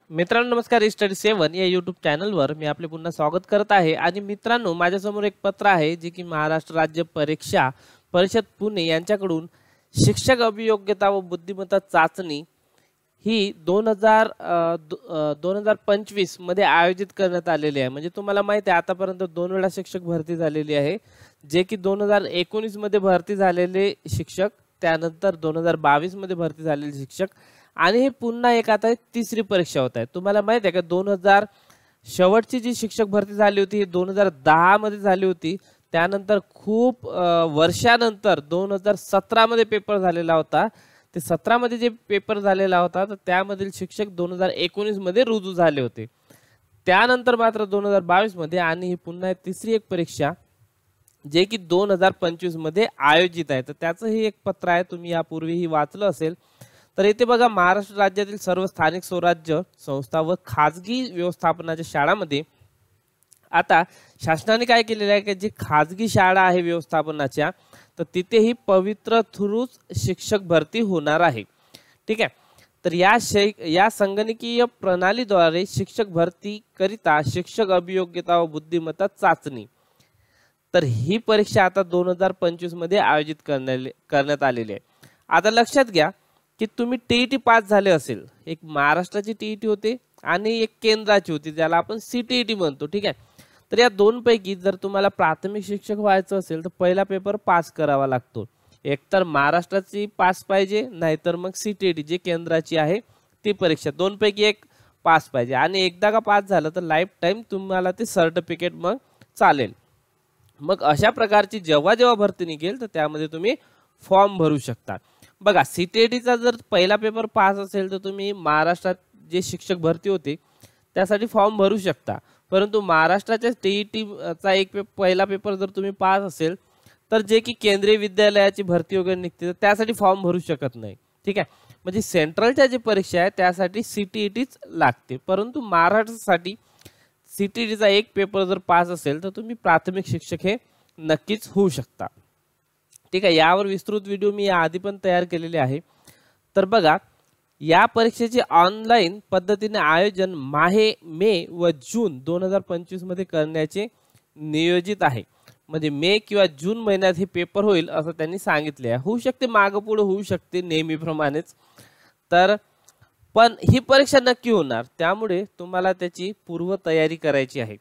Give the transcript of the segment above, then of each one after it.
मित्रांनो नमस्कार. स्टडी 7 या यूट्यूब चॅनलवर मी आपले पुन्हा स्वागत करत आहे. आणि मित्रांनो माझ्यासमोर एक पत्र आहे जे की महाराष्ट्र राज्य परीक्षा परिषद पुणे यांच्याकडून शिक्षक अभियोग्यता व बुद्धिमत्ता चाचणी ही 2025 मध्ये आयोजित करण्यात आलेली आहे. म्हणजे तुम्हाला माहिती आहे आतापर्यंत 2 वेळा शिक्षक भरती झालेली आहे, जे की 2019 मध्ये भरती झालेले शिक्षक, त्यानंतर 2022 मध्ये भरती झालेले शिक्षक, आणि हे पुन्हा एक आता तिसरी परीक्षा होत आहे. तुम्हाला माहित आहे का 2000 शेवटची जी शिक्षक भरती झाली होती ही 2010 मध्ये झाली होती. त्यानंतर खूप वर्षानंतर 2017 मध्ये पेपर झालेला होता. ते 17 मध्ये जे पेपर झालेला होता तर त्यामधील शिक्षक 2019 मध्ये रुजू झाले होते. त्यानंतर मात्र 2022 मध्ये आणि ही पुन्हा तिसरी एक परीक्षा जे की 2025 मध्ये आयोजित आहे. तर त्याचं हे एक पत्र आहे, तुम्ही यापूर्वीही वाचलं असेल. तर इथे बघा, महाराष्ट्र राज्यातील सर्व स्थानिक स्वराज्य संस्था व खाजगी व्यवस्थापनाच्या शाळांमध्ये आता शासनाने काय केलेलं आहे की जी खाजगी शाळा आहे व्यवस्थापनाच्या, तर तिथेही पवित्र थ्रूच शिक्षक भरती होणार आहे. ठीक आहे. तर या संगणकीय प्रणालीद्वारे शिक्षक भरती करिता शिक्षक अभियोग्यता व बुद्धिमत्ता चाचणी, तर ही परीक्षा आता 2025 मध्ये आयोजित करण्यात आलेली आहे. आता लक्षात घ्या की तुम्ही टीईटी पास झाले असेल, एक महाराष्ट्राची टीईटी होते आणि एक केंद्राची होती ज्याला आपण सीटीईटी म्हणतो. ठीक आहे. तर या दोन पैकी जर तुम्हाला प्राथमिक शिक्षक व्हायचं असेल तर पहिला पेपर पास करावा लागतो. एकतर महाराष्ट्राची पास पाहिजे, नाहीतर मग सीटीईटी जे केंद्राची आहे ती परीक्षा, दोन पैकी एक पास पाहिजे. आणि एकदा का पास झालं तर लाईफ टाइम तुम्हाला ते सर्टिफिकेट मग चालेल. मग अशा प्रकारची जेव्हा जेव्हा भरती निघेल तर त्यामध्ये तुम्ही फॉर्म भरू शकता. बघा, सीटीईटीचा जर पहिला पेपर पास असेल तर तुम्ही महाराष्ट्रात जे शिक्षक भरती होते त्यासाठी फॉर्म भरू शकता. परंतु महाराष्ट्राच्या टीईटीचा पहिला पेपर जर तुम्ही पास असेल तर जे की केंद्रीय विद्यालयाची भरती वगैरे निघते तर त्यासाठी फॉर्म भरू शकत नाही. ठीक आहे. म्हणजे सेंट्रलच्या जी परीक्षा आहे त्यासाठी सीटीईटीच लागते. परंतु महाराष्ट्रासाठी सीटीईटीचा एक पेपर जर पास असेल तर तुम्ही प्राथमिक शिक्षक हे नक्कीच होऊ शकता. ठीक आहे. यावर विस्तृत व्हिडिओ मी आधी पण तयार केलेले आहे. तर बघा, या परीक्षेचे ऑनलाईन पद्धतीने आयोजन मे व जून 2025 मध्ये करण्याचे नियोजित आहे. म्हणजे मे किंवा जून महिन्यात हे पेपर होईल असं त्यांनी सांगितले आहे. होऊ शकते मागं पुढे होऊ शकते नेहमीप्रमाणेच. तर पण ही परीक्षा नक्की होणार, त्यामुळे तुम्हाला त्याची पूर्वतयारी करायची आहे.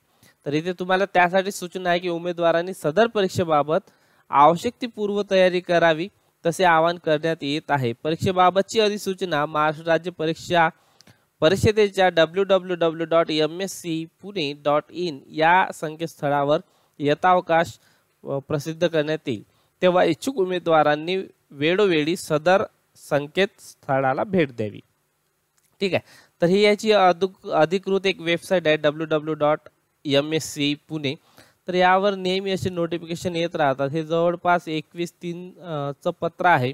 तर इथे तुम्हाला त्यासाठी सूचना आहे की उमेदवारांनी सदर परीक्षेबाबत आवश्यक ती पूर्वतयारी करावी तसे आवाहन करण्यात येत आहे. परीक्षेबाबतची अधिसूचना महाराष्ट्र राज्य परीक्षा परिषदेच्या www.mscpune.in या संकेतस्थळावर यथावकाश प्रसिद्ध करण्यात येईल. तेव्हा इच्छुक उमेदवारांनी वेळोवेळी सदर संकेतस्थळाला भेट द्यावी. ठीक आहे. तर ही याची अधिकृत एक वेबसाईट आहे www.mscpune. तर यावर नेहमी असे नोटिफिकेशन येत राहतात. हे जवळपास 21/3 पत्र आहे.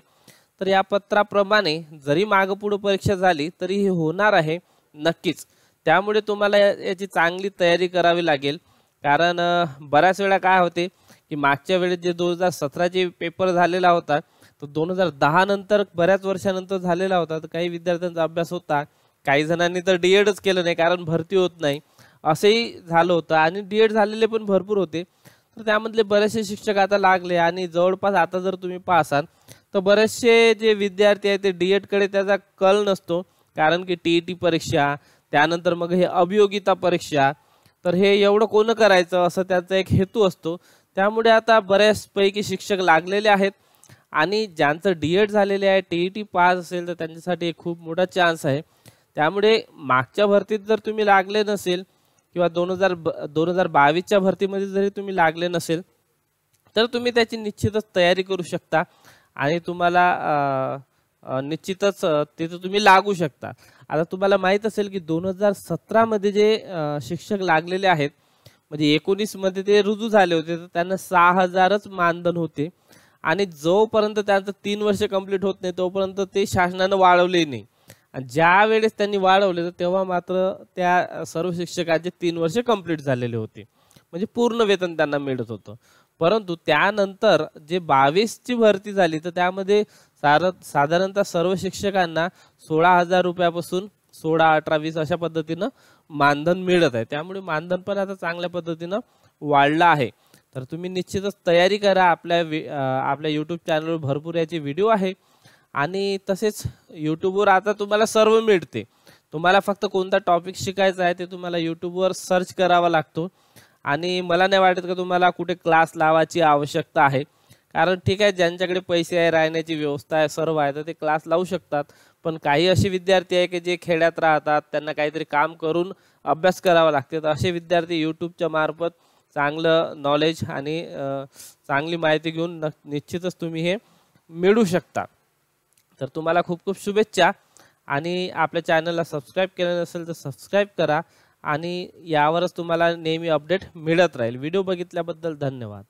तर या पत्राप्रमाणे जरी मागं पुढे परीक्षा झाली तरी हे होणार आहे नक्कीच. त्यामुळे तुम्हाला याची चांगली तयारी करावी लागेल. कारण बऱ्याच वेळा काय होते की मागच्या वेळेस जे 2017 पेपर झालेला होता तो 2010 नंतर बऱ्याच वर्षानंतर झालेला होता. तर काही विद्यार्थ्यांचा अभ्यास होता, काही जणांनी तर डीएडच केलं नाही कारण भरती होत नाही असंही झालं होतं. आणि डीएड झालेले पण भरपूर होते. तर त्यामधले बरेचसे शिक्षक आता लागले आणि जवळपास आता जर तुम्ही पाहसाल तर बरेचसे जे विद्यार्थी आहेत ते डीएडकडे त्याचा कल नसतो. कारण की टीईटी परीक्षा, त्यानंतर मग हे अभियोगिता परीक्षा, तर हे एवढं कोण करायचं असं त्याचा एक हेतू असतो. त्यामुळे आता बऱ्याचपैकी शिक्षक लागलेले आहेत. आणि ज्यांचं डीएड झालेले आहे, टीईटी पास असेल तर त्यांच्यासाठी एक खूप मोठा चान्स आहे. त्यामुळे मागच्या भरतीत जर तुम्ही लागले नसेल किंवा 2022च्या भरतीमध्ये जरी तुम्ही लागले नसेल तर तुम्ही त्याची निश्चितच तयारी करू शकता आणि तुम्हाला निश्चितच तिथे तुम्ही लागू शकता. आता तुम्हाला माहित असेल की 2017 मध्ये जे शिक्षक लागलेले आहेत, म्हणजे 19 मध्ये ते रुजू झाले होते तर त्यांना 6000च मानधन होते. आणि जोपर्यंत त्यांचं 3 वर्ष कंप्लीट होत नाही तोपर्यंत ते शासनाने वाढवले नाही. आणि ज्या वेळेस त्यांनी वाढवले तर तेव्हा मात्र त्या सर्व शिक्षकांचे 3 वर्ष कंप्लीट झालेले होते. म्हणजे पूर्ण वेतन त्यांना मिळत होतं. परंतु त्यानंतर जे 22ची भरती झाली तर त्यामध्ये साधारणतः सर्व शिक्षकांना 16,000 रुपयापासून 16, 18, 20 अशा पद्धतीनं मानधन मिळत आहे. त्यामुळे मानधन पण आता चांगल्या पद्धतीनं वाढलं आहे. तर तुम्ही निश्चितच तयारी करा. आपल्या यूट्यूब चॅनलवर भरपूर याचे व्हिडिओ आहे आणि तसेच यूट्यूबवर आता तुम्हाला सर्व मिळते. तुम्हाला फक्त कोणता टॉपिक शिकायचा आहे ते तुम्हाला यूट्यूबवर सर्च करावा लागतो आणि मला नाही वाटत का तुम्हाला कुठे क्लास लावायची आवश्यकता आहे. कारण ठीक आहे, ज्यांच्याकडे पैसे आहे, राहण्याची व्यवस्था आहे, सर्व आहे, तर ते क्लास लावू शकतात. पण काही असे विद्यार्थी आहे की जे खेड्यात राहतात, त्यांना काहीतरी काम करून अभ्यास करावा लागते. तर असे विद्यार्थी यूट्यूबच्या मार्फत चांगलं नॉलेज आणि चांगली माहिती घेऊन निश्चितच तुम्ही हे मिळवू शकता. तर तुम्हाला खूप खूप शुभेच्छा आणि आपल्या चॅनलला सबस्क्राईब केलं नसेल तर सबस्क्राईब करा आणि यावरच तुम्हाला नेहमी अपडेट मिळत राहील. व्हिडिओ बघितल्याबद्दल धन्यवाद.